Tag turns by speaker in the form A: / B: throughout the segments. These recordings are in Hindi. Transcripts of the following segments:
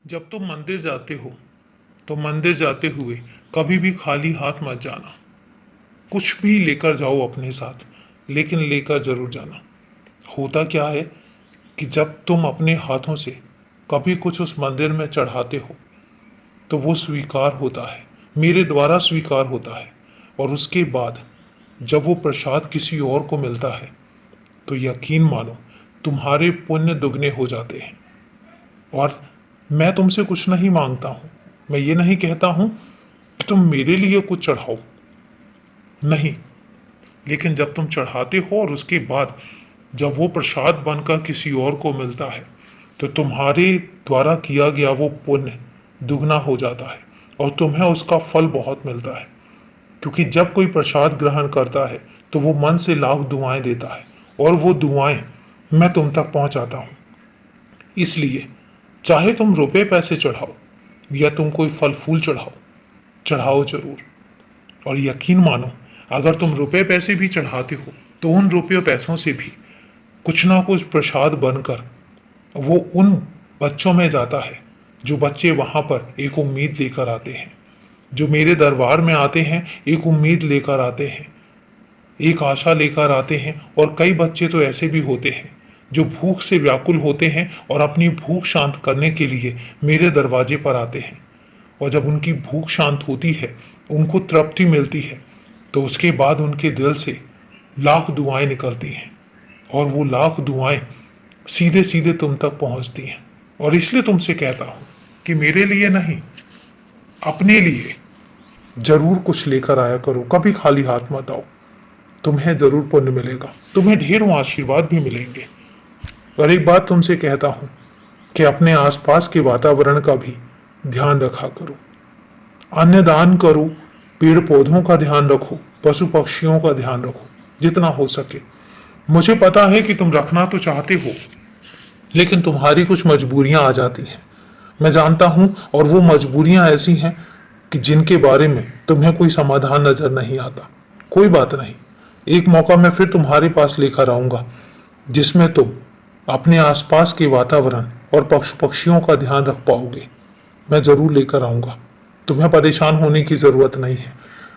A: जब तुम मंदिर जाते हो तो मंदिर जाते हुए कभी भी खाली हाथ मत जाना। कुछ भी लेकर जाओ अपने साथ, लेकिन लेकर जरूर जाना। होता क्या है कि जब तुम अपने हाथों से कभी कुछ उस मंदिर में चढ़ाते हो तो वो स्वीकार होता है, मेरे द्वारा स्वीकार होता है। और उसके बाद जब वो प्रसाद किसी और को मिलता है तो यकीन मानो तुम्हारे पुण्य दुगने हो जाते हैं। और मैं तुमसे कुछ नहीं मांगता हूं, मैं ये नहीं कहता हूं कि तुम मेरे लिए कुछ चढ़ाओ, नहीं। लेकिन जब तुम चढ़ाते हो और उसके बाद जब वो प्रसाद बनकर किसी और को मिलता है तो तुम्हारे द्वारा किया गया वो पुण्य दुगना हो जाता है और तुम्हें उसका फल बहुत मिलता है। क्योंकि जब कोई प्रसाद ग्रहण करता है तो वो मन से लाख दुआएं देता है और वो दुआएं मैं तुम तक पहुंचाता हूं। इसलिए चाहे तुम रुपए पैसे चढ़ाओ या तुम कोई फल फूल चढ़ाओ, चढ़ाओ जरूर। और यकीन मानो अगर तुम रुपए पैसे भी चढ़ाते हो तो उन रुपये पैसों से भी कुछ ना कुछ प्रसाद बनकर वो उन बच्चों में जाता है जो बच्चे वहां पर एक उम्मीद लेकर आते हैं, जो मेरे दरबार में आते हैं एक उम्मीद लेकर आते हैं, एक आशा लेकर आते हैं। और कई बच्चे तो ऐसे भी होते हैं जो भूख से व्याकुल होते हैं और अपनी भूख शांत करने के लिए मेरे दरवाजे पर आते हैं। और जब उनकी भूख शांत होती है, उनको तृप्ति मिलती है, तो उसके बाद उनके दिल से लाख दुआएं निकलती हैं और वो लाख दुआएं सीधे सीधे तुम तक पहुंचती हैं। और इसलिए तुमसे कहता हूं कि मेरे लिए नहीं, अपने लिए जरूर कुछ लेकर आया करो, कभी खाली हाथ मत आओ। तुम्हें जरूर पुण्य मिलेगा, तुम्हें ढेरों आशीर्वाद भी मिलेंगे। और एक बात तुमसे कहता हूं कि अपने आसपास के वातावरण का भी ध्यान रखा करो, अन्न दान करो, पेड़ पौधों का ध्यान रखो, पशु पक्षियों का ध्यान रखो जितना हो सके। मुझे पता है कि तुम रखना तो चाहते हो, लेकिन तुम्हारी कुछ मजबूरियां आ जाती हैं, मैं जानता हूं। और वो मजबूरियां ऐसी हैं कि जिनके बारे में तुम्हें कोई समाधान नजर नहीं आता। कोई बात नहीं, एक मौका मैं फिर तुम्हारे पास लेकर आऊंगा जिसमें तुम अपने आसपास के वातावरण और पशु पक्षियों का ध्यान रख पाओगे। मैं जरूर लेकर आऊंगा, तुम्हें परेशान होने की जरूरत नहीं है।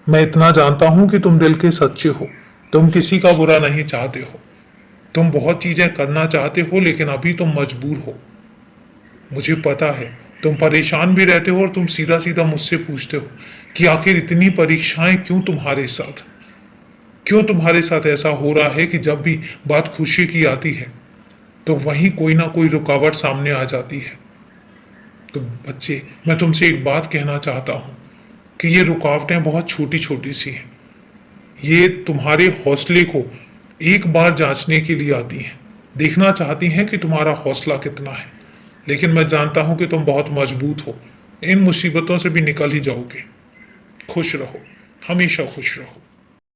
A: मैं इतना जानता हूं कि तुम दिल के सच्चे हो, तुम किसी का बुरा नहीं चाहते हो, तुम बहुत चीजें करना चाहते हो, लेकिन अभी तुम मजबूर हो। मुझे पता है तुम परेशान भी रहते हो और तुम सीधा सीधा मुझसे पूछते हो कि आखिर इतनी परीक्षाएं क्यों तुम्हारे साथ, क्यों तुम्हारे साथ ऐसा हो रहा है कि जब भी बात खुशी की आती है तो वहीं कोई ना कोई रुकावट सामने आ जाती है। तो बच्चे, मैं तुमसे एक बात कहना चाहता हूं कि ये रुकावटें बहुत छोटी छोटी सी हैं। ये तुम्हारे हौसले को एक बार जांचने के लिए आती हैं, देखना चाहती हैं कि तुम्हारा हौसला कितना है। लेकिन मैं जानता हूं कि तुम बहुत मजबूत हो, इन मुसीबतों से भी निकल ही जाओगे। खुश रहो, हमेशा खुश रहो।